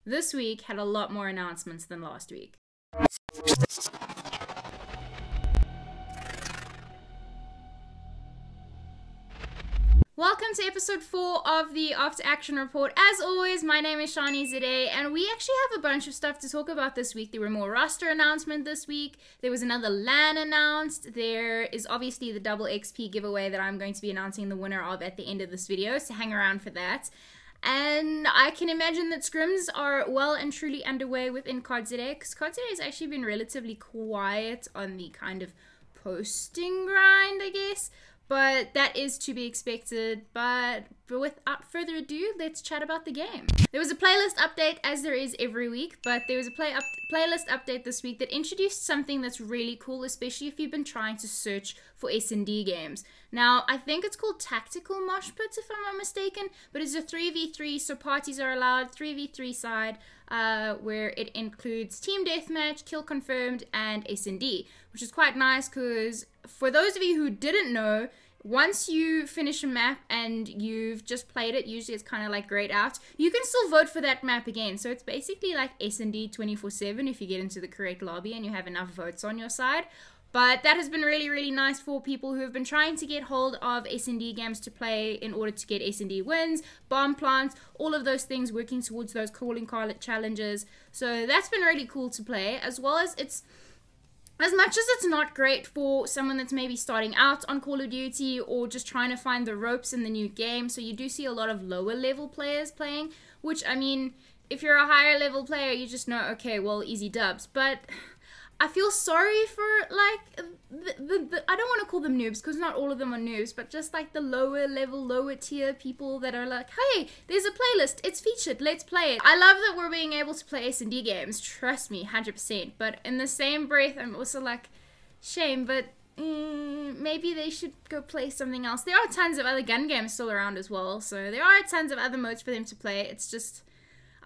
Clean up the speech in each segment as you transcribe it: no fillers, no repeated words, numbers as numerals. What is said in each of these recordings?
this week had a lot more announcements than last week. Welcome to episode 4 of the After Action Report. As always, my name is Shani Zide, and we actually have a bunch of stuff to talk about this week. There were more roster announcements this week. There was another LAN announced. There is obviously the double XP giveaway that I'm going to be announcing the winner of at the end of this video, so hang around for that. And I can imagine that scrims are well and truly underway within COD-ZA, because COD-ZA has actually been relatively quiet on the kind of posting grind, I guess. But that is to be expected. But without further ado, let's chat about the game. There was a playlist update, as there is every week, but there was a playlist update this week that introduced something that's really cool, especially if you've been trying to search for S&D games. Now, I think it's called Tactical Mosh Pit, if I'm not mistaken, but it's a 3v3, so parties are allowed, 3v3 side, where it includes Team Deathmatch, Kill Confirmed, and S&D, which is quite nice because for those of you who didn't know, once you finish a map and you've just played it, usually it's kind of like grayed out, you can still vote for that map again. So it's basically like S&D 24/7 if you get into the correct lobby and you have enough votes on your side. But that has been really, really nice for people who have been trying to get hold of S&D games to play in order to get S&D wins, bomb plants, all of those things, working towards those calling card challenges. So that's been really cool to play, as well as as much as it's not great for someone that's maybe starting out on Call of Duty or just trying to find the ropes in the new game, so you do see a lot of lower level players playing, which, I mean, if you're a higher level player, you just know, okay, well, easy dubs. But I feel sorry for, like, I don't want to call them noobs, because not all of them are noobs, but just, like, the lower level, lower tier people that are like, hey, there's a playlist, it's featured, let's play it. I love that we're being able to play S&D games, trust me, 100%, but in the same breath, I'm also like, shame, but maybe they should go play something else. There are tons of other gun games still around as well, so there are tons of other modes for them to play. It's just,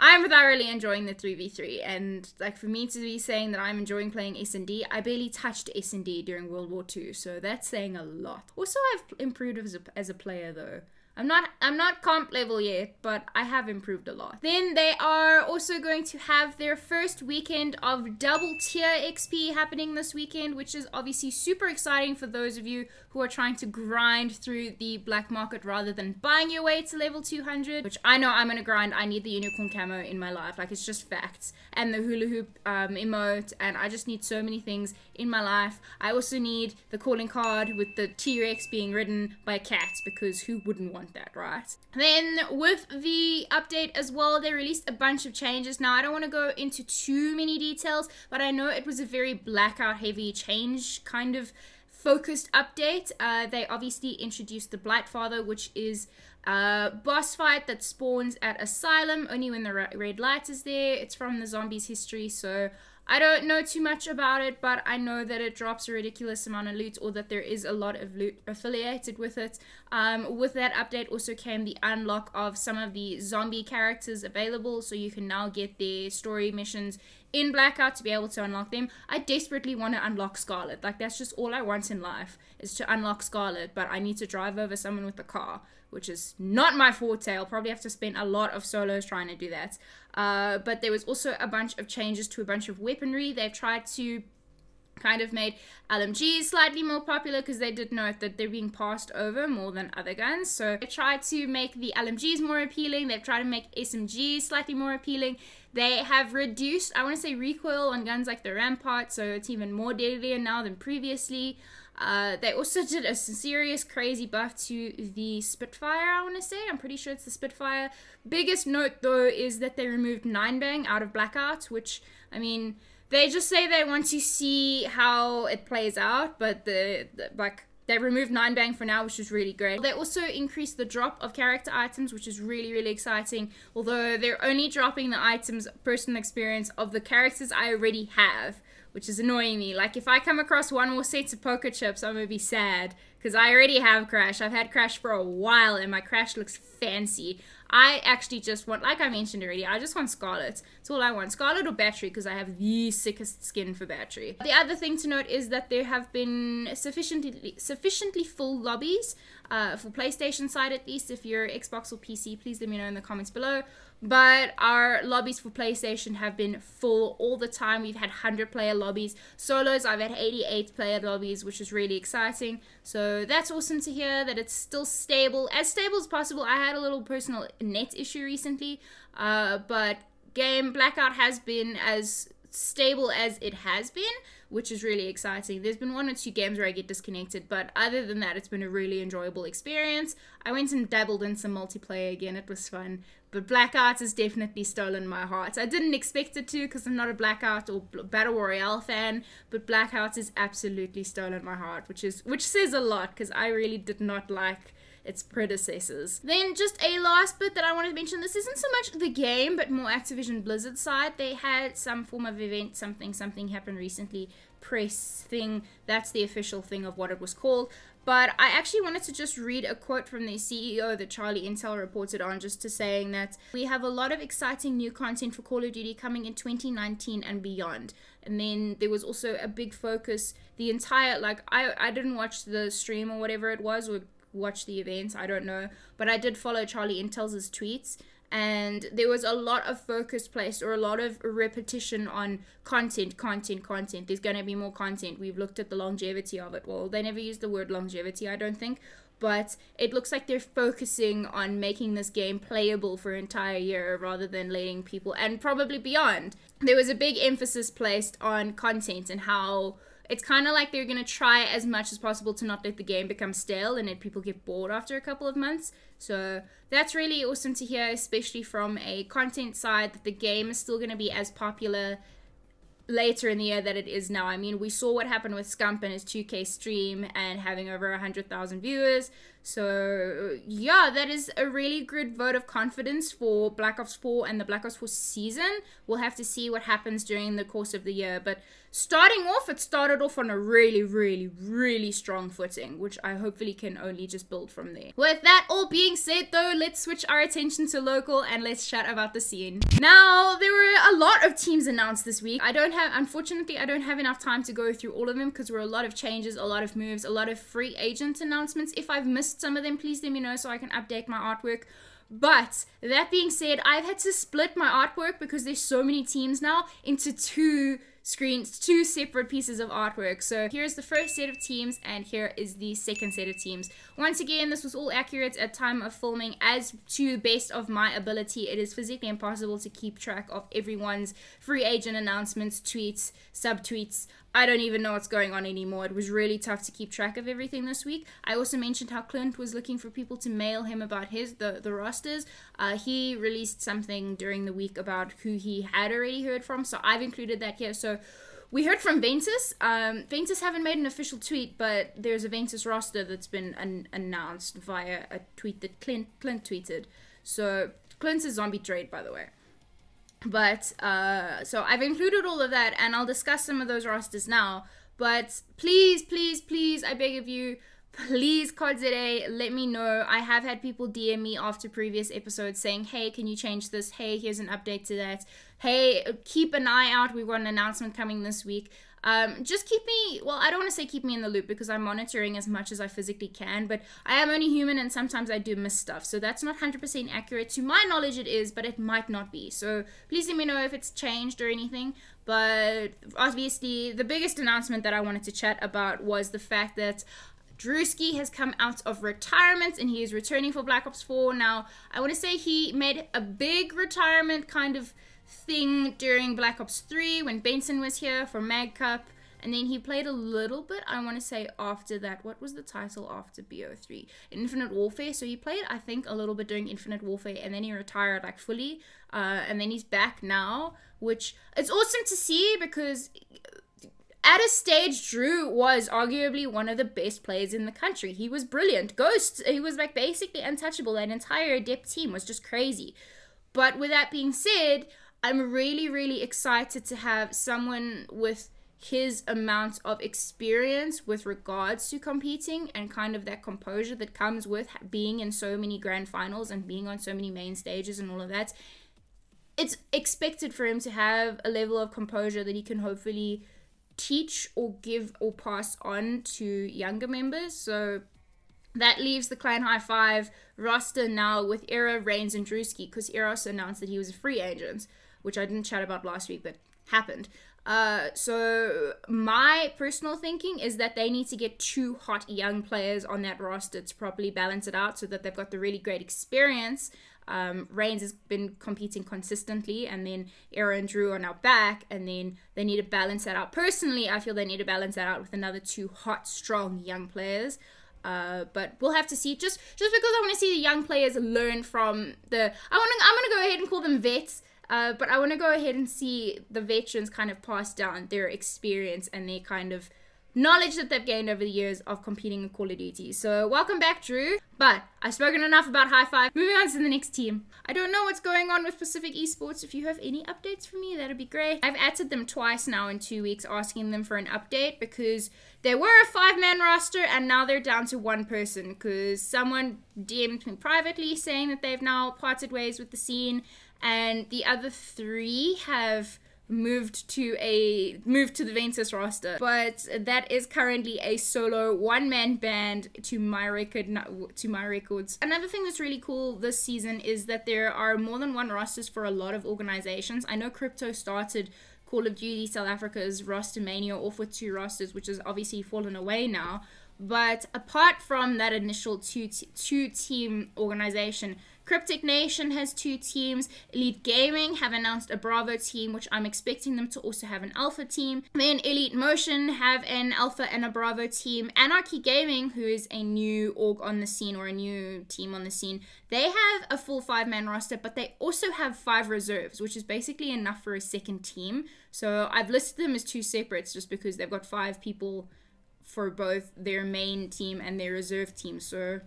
I'm thoroughly enjoying the 3v3, and like for me to be saying that I'm enjoying playing S&D, I barely touched S&D during World War II, so that's saying a lot. Also, I've improved as a player though. I'm not comp level yet, but I have improved a lot. Then they are also going to have their first weekend of double tier XP happening this weekend, which is obviously super exciting for those of you who are trying to grind through the black market rather than buying your way to level 200, which I know I'm gonna grind. I need the unicorn camo in my life, like it's just facts, and the hula hoop emote, and I just need so many things in my life. I also need the calling card with the T-Rex being ridden by a cat, because who wouldn't want that, right? Then with the update as well, they released a bunch of changes. Now I don't want to go into too many details, but I know it was a very blackout heavy change kind of focused update. They obviously introduced the Blightfather, which is a boss fight that spawns at Asylum only when the red light is there. It's from the Zombies history, so I don't know too much about it, but I know that it drops a ridiculous amount of loot, or that there is a lot of loot affiliated with it. With that update also came the unlock of some of the zombie characters available, so you can now get their story missions in Blackout to be able to unlock them. I desperately want to unlock Scarlet. Like, that's just all I want in life, is to unlock Scarlet, but I need to drive over someone with a car, which is not my forte. I'll probably have to spend a lot of solos trying to do that. But there was also a bunch of changes to a bunch of weaponry. They've tried to kind of made LMGs slightly more popular, because they did note that they're being passed over more than other guns. So they tried to make the LMGs more appealing. They've tried to make SMGs slightly more appealing. They have reduced, I want to say, recoil on guns like the Rampart, so it's even more deadlier now than previously. They also did a serious crazy buff to the Spitfire, I want to say. I'm pretty sure it's the Spitfire. Biggest note though is that they removed 9bang out of Blackout, which, I mean, they just say they want to see how it plays out, but they removed 9bang for now, which is really great. They also increased the drop of character items, which is really, really exciting. Although they're only dropping the items personal experience of the characters I already have, which is annoying me. Like, if I come across one more set of poker chips, I'm gonna be sad, because I already have Crash. I've had Crash for a while, and my Crash looks fancy. I actually just want, like I mentioned already, I just want Scarlet. That's all I want. Scarlet or Battery, because I have the sickest skin for Battery. The other thing to note is that there have been sufficiently full lobbies, for PlayStation side at least. If you're Xbox or PC, please let me know in the comments below. But our lobbies for PlayStation have been full all the time. We've had 100-player lobbies. Solos, I've had 88-player lobbies, which is really exciting. So that's awesome to hear that it's still stable as possible. I had a little personal net issue recently, but game Blackout has been as stable as it has been, which is really exciting. There's been 1 or 2 games where I get disconnected, but other than that, it's been a really enjoyable experience. I went and dabbled in some multiplayer again. It was fun. But Blackout has definitely stolen my heart. I didn't expect it to because I'm not a Blackout or Battle Royale fan, but Blackout has absolutely stolen my heart, which says a lot because I really did not like its predecessors. Then just a last bit that I wanted to mention, this isn't so much the game, but more Activision Blizzard side. They had some form of event, something happened recently, press thing, that's the official thing of what it was called. But I actually wanted to just read a quote from the CEO that Charlie Intel reported on, just to saying that we have a lot of exciting new content for Call of Duty coming in 2019 and beyond. And then there was also a big focus, the entire, like, I didn't watch the stream or whatever it was, or watch the events, I don't know, but I did follow Charlie Intel's tweets, and there was a lot of focus placed, or a lot of repetition on content. There's going to be more content. We've looked at the longevity of it. Well, they never used the word longevity, I don't think, but it looks like they're focusing on making this game playable for an entire year rather than letting people, and probably beyond. There was a big emphasis placed on content and how it's kind of like they're going to try as much as possible to not let the game become stale and let people get bored after a couple of months. So that's really awesome to hear, especially from a content side, that the game is still going to be as popular later in the year that it is now. I mean, we saw what happened with Scump and his 2K stream and having over 100,000 viewers. So yeah, that is a really good vote of confidence for Black Ops 4 and the Black Ops 4 season. We'll have to see what happens during the course of the year, but starting off, it started off on a really strong footing, which I hopefully can only just build from there. With that all being said though, let's switch our attention to local and let's chat about the scene. Now, there were a lot of teams announced this week. Unfortunately, I don't have enough time to go through all of them because there were a lot of changes, a lot of moves, a lot of free agent announcements. If I've missed some of them, please let me know so I can update my artwork. But that being said, I've had to split my artwork because there's so many teams now into 2 screens, 2 separate pieces of artwork. So here's the first set of teams and here is the second set of teams. Once again, this was all accurate at time of filming as to best of my ability. It is physically impossible to keep track of everyone's free agent announcements, tweets, subtweets. I don't even know what's going on anymore. It was really tough to keep track of everything this week. I also mentioned how Clint was looking for people to mail him about the rosters. He released something during the week about who he had already heard from, so I've included that here. So we heard from Ventus. Ventus haven't made an official tweet, but there's a Ventus roster that's been announced via a tweet that Clint tweeted. So Clint's a zombie trade, by the way. But so I've included all of that, and I'll discuss some of those rosters now. But please, I beg of you, please, CODZA, let me know. I have had people DM me after previous episodes saying, hey, can you change this? Hey, here's an update to that. Hey, keep an eye out. We've got an announcement coming this week. Just keep me, well, I don't want to say keep me in the loop because I'm monitoring as much as I physically can, but I am only human and sometimes I do miss stuff. So that's not 100% accurate. To my knowledge it is, but it might not be. So please let me know if it's changed or anything. But obviously the biggest announcement that I wanted to chat about was the fact that Drewski has come out of retirement and he is returning for Black Ops 4. Now, I want to say he made a big retirement kind of thing during Black Ops 3 when Benson was here for Mag Cup, and then he played a little bit, I want to say, after that. What was the title after BO3? Infinite Warfare. So he played, I think, a little bit during Infinite Warfare, and then he retired like fully, and then he's back now, which it's awesome to see because at a stage, Drew was arguably one of the best players in the country. He was brilliant. Ghost, he was like basically untouchable. That entire Adept team was just crazy. But with that being said, I'm really excited to have someone with his amount of experience with regards to competing and kind of that composure that comes with being in so many grand finals and being on so many main stages and all of that. It's expected for him to have a level of composure that he can hopefully teach or give or pass on to younger members. So That leaves the Clan High Five roster now with Era, Reigns, and Drewski, because Era also announced that he was a free agent, which I didn't chat about last week, but happened. So my personal thinking is that they need to get 2 hot young players on that roster to properly balance it out so that they've got the really great experience. Reigns has been competing consistently, and then Era and Drew are now back, and then they need to balance that out. Personally, I feel they need to balance that out with another 2 hot, strong young players. But we'll have to see. Just because I want to see the young players learn from I'm gonna go ahead and call them vets. But I want to go ahead and see the veterans kind of pass down their experience and their kind of knowledge that they've gained over the years of competing in Call of Duty. So welcome back, Drew. But I've spoken enough about High Five. Moving on to the next team. I don't know what's going on with Pacific Esports. If you have any updates for me, that'd be great. I've added them twice now in 2 weeks, asking them for an update because they were a 5-man roster and now they're down to 1 person because someone DM'd me privately saying that they've now parted ways with the scene, and the other 3 have moved to the Ventus roster, but that is currently a solo 1-man band to my records. Another thing that's really cool this season is that there are more than 1 rosters for a lot of organizations. I know Crypto started Call of Duty South Africa's roster mania off with 2 rosters, which has obviously fallen away now. But apart from that initial two-team organization, Cryptic Nation has 2 teams. Elite Gaming have announced a Bravo team, which I'm expecting them to also have an Alpha team. Then Elite Motion have an Alpha and a Bravo team. Anarchy Gaming, who is a new org on the scene, or a new team on the scene, they have a full 5-man roster, but they also have 5 reserves, which is basically enough for a second team. So I've listed them as 2 separates just because they've got 5 people for both their main team and their reserve team. So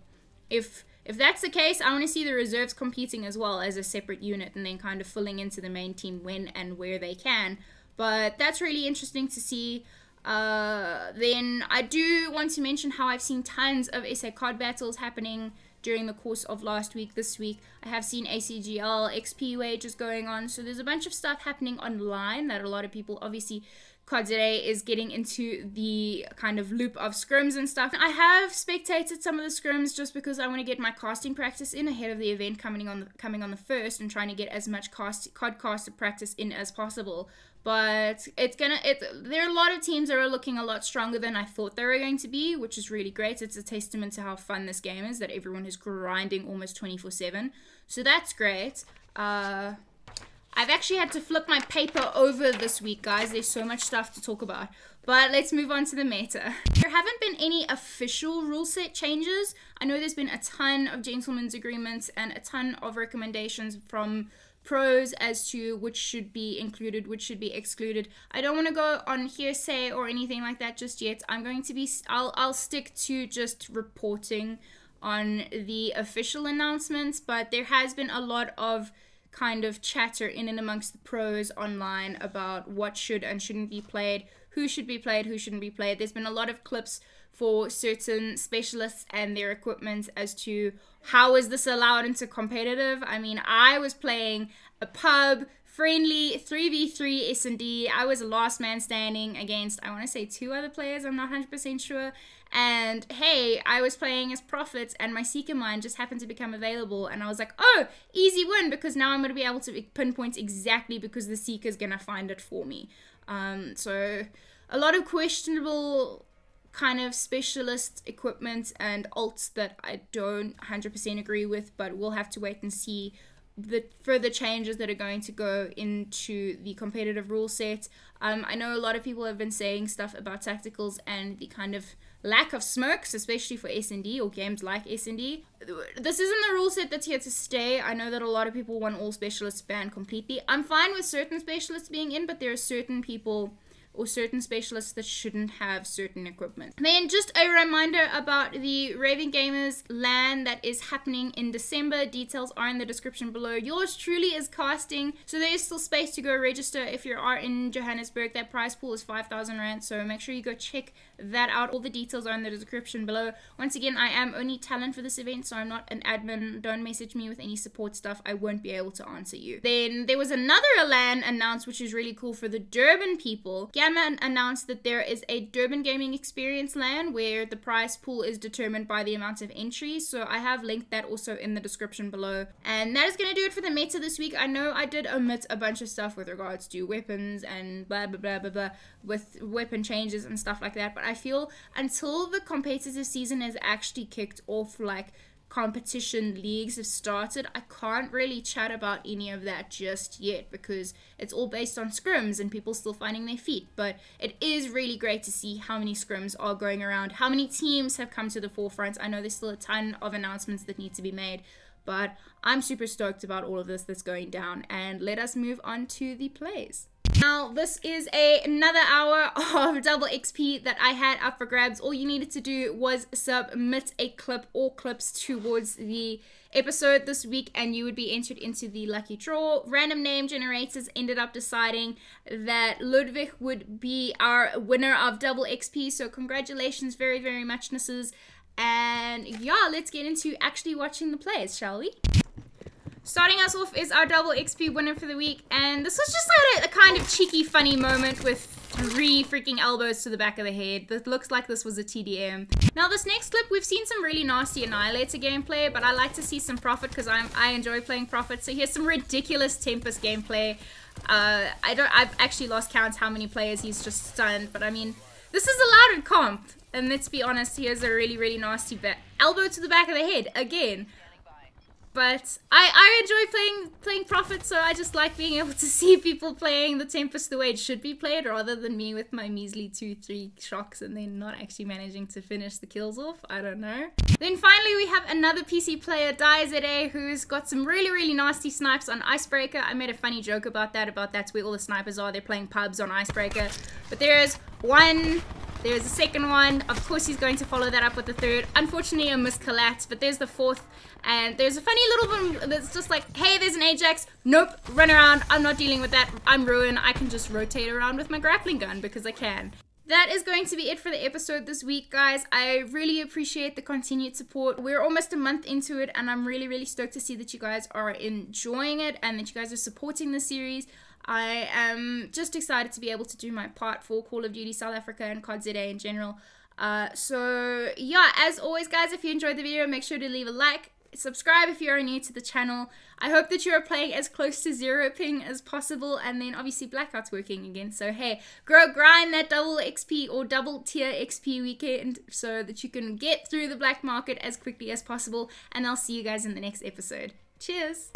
if that's the case, I want to see the reserves competing as well as a separate unit and then kind of filling into the main team when and where they can. But that's really interesting to see. Then I do want to mention how I've seen tons of SA card battles happening during the course of last week, this week. I have seen ACGL, XP wages going on. So there's a bunch of stuff happening online that a lot of people, obviously, COD today is getting into the kind of loop of scrims and stuff. I have spectated some of the scrims just because I want to get my casting practice in ahead of the event coming on the 1st, and trying to get as much COD caster practice in as possible. But there are a lot of teams that are looking a lot stronger than I thought they were going to be, which is really great. It's a testament to how fun this game is, that everyone is grinding almost 24/7. So that's great. I've actually had to flip my paper over this week, guys. There's so much stuff to talk about. But let's move on to the meta. There haven't been any official rule set changes. I know there's been a ton of gentlemen's agreements and a ton of recommendations from pros as to which should be included, which should be excluded. I don't want to go on hearsay or anything like that just yet. I'll stick to just reporting on the official announcements, but there has been a lot of kind of chatter in and amongst the pros online about what should and shouldn't be played, who should be played, who shouldn't be played. There's been a lot of clips for certain specialists and their equipment as to how is this allowed into competitive. I mean, I was playing a pub friendly 3v3 S&D. I was a last man standing against, I want to say 2 other players, I'm not 100% sure. And hey, I was playing as Prophet and my Seeker Mine just happened to become available, and I was like, oh, easy win, because now I'm going to be able to pinpoint exactly because the Seeker's going to find it for me. So a lot of questionable kind of specialist equipment and alts that I don't 100% agree with, but we'll have to wait and see the further changes that are going to go into the competitive rule set. I know a lot of people have been saying stuff about tacticals and the kind of lack of smokes, especially for S&D or games like S&D. This isn't the rule set that's here to stay. I know that a lot of people want all specialists banned completely. I'm fine with certain specialists being in, but there are certain people or certain specialists that shouldn't have certain equipment. Then just a reminder about the Raven Gamers LAN that is happening in December. Details are in the description below. Yours truly is casting, so there is still space to go register if you are in Johannesburg. That prize pool is 5,000 Rand, so make sure you go check that out. All the details are in the description below. Once again, I am only talent for this event, so I'm not an admin. Don't message me with any support stuff. I won't be able to answer you. Then there was another LAN announced, which is really cool for the Durban people. Gamma announced that there is a Durban Gaming Experience LAN where the prize pool is determined by the amount of entries. So I have linked that also in the description below. And that is going to do it for the meta this week. I know I did omit a bunch of stuff with regards to weapons and blah, blah, blah, blah, blah, with weapon changes and stuff like that. But I feel until the competitive season has actually kicked off, like, competition leagues have started, I can't really chat about any of that just yet because it's all based on scrims and people still finding their feet. But it is really great to see how many scrims are going around, how many teams have come to the forefront. I know there's still a ton of announcements that need to be made, but I'm super stoked about all of this that's going down. And let us move on to the plays. Now, this is another hour of double XP that I had up for grabs. All you needed to do was submit a clip or clips towards the episode this week and you would be entered into the lucky draw. Random name generators ended up deciding that Ludwig would be our winner of double XP. So congratulations very, very much, Nisses. And yeah, let's get into actually watching the plays, shall we? Starting us off is our double XP winner for the week, and this was just like a kind of cheeky, funny moment with 3 freaking elbows to the back of the head. That looks like this was a TDM. Now, this next clip, we've seen some really nasty Annihilator gameplay, but I like to see some Prophet because I enjoy playing Prophet. So here's some ridiculous Tempest gameplay. I've actually lost count how many players he's just stunned, but I mean, this is allowed in comp. And let's be honest, here's a really, really nasty elbow to the back of the head again. But I enjoy playing Prophet, so I just like being able to see people playing the Tempest the way it should be played, rather than me with my measly 2-3 shocks and then not actually managing to finish the kills off. I don't know. Then finally we have another PC player, DieZA, who's got some really, really nasty snipes on Icebreaker. I made a funny joke about that's where all the snipers are. They're playing pubs on Icebreaker. But there's one. There's the second one. Of course, he's going to follow that up with the third. Unfortunately, a miscollapse, but there's the fourth. And there's a funny little one that's just like, hey, there's an Ajax. Nope, run around. I'm not dealing with that. I'm ruined. I can just rotate around with my grappling gun because I can. That is going to be it for the episode this week, guys. I really appreciate the continued support. We're almost a month into it, and I'm really, really stoked to see that you guys are enjoying it and that you guys are supporting the series. I am just excited to be able to do my part for Call of Duty South Africa and COD in general. So yeah, as always, guys, if you enjoyed the video, make sure to leave a like, subscribe if you are new to the channel. I hope that you are playing as close to 0 ping as possible, and then obviously Blackout's working again. So hey, grind that double XP or double tier XP weekend so that you can get through the black market as quickly as possible, and I'll see you guys in the next episode. Cheers!